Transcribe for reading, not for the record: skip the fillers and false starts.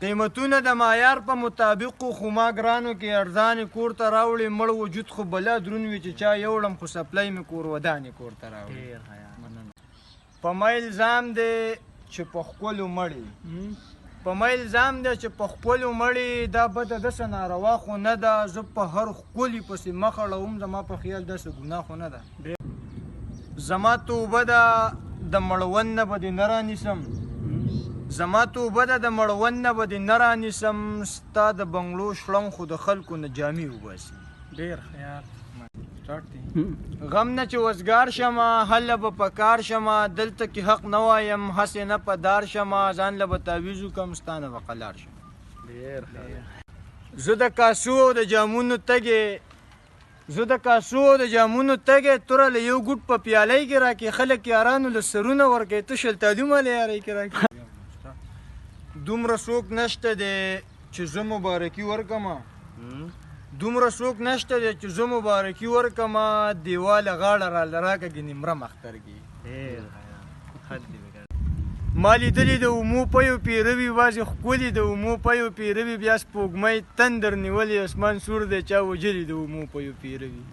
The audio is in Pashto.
قیمتونه د معیار په مطابق خو ما ګرانو کې ارزانې کور ته راوړې مړ وجود خو بلا دروند وي چې چا یوړم خو سپلی مې کور ودانې کور ته راوړې په ما الزام دی چې په ښکلو مړې په ما الزام دی چې په ښکلو مړې دا بده داسې ناروا خو نه ده زه په هر ښکلي پسې مخ اړوم زما په خیال داسې ګناه خو نه ده زما توبه ده د مړوند نه به دې نه رانیسم زما توبه ده د مړوند نه به دې نه رانیسم ستا د بنګلو شړم خو د خلکو نه جامې وباسي ډېر خیال غم نه چې وزګار شمه هله به په کار شمه دلته کې حق نه وایم هسې نه په دار شمه ځان له به تعویض وکړم ستا نه به قلار شم زه د کاسو او د جامونو تږې توره له یو ګوټ په پیالۍ کې راکړې خلک یارانو له سرونه ورکوي ته شلتالي ماله یارۍ کې راکړې دومره څوک نشته دی چې زه مبارکي ورکړمه دیواله غاړه راله راکړه ګنې مره مخترګي ما لیدلي د اومو پیو پیروي بعضې ښکلي د اومو پیو پیروي بیا سپوږمۍ تندر نیولې اسمان سور دی چا وجلي د اومو پیو پیروي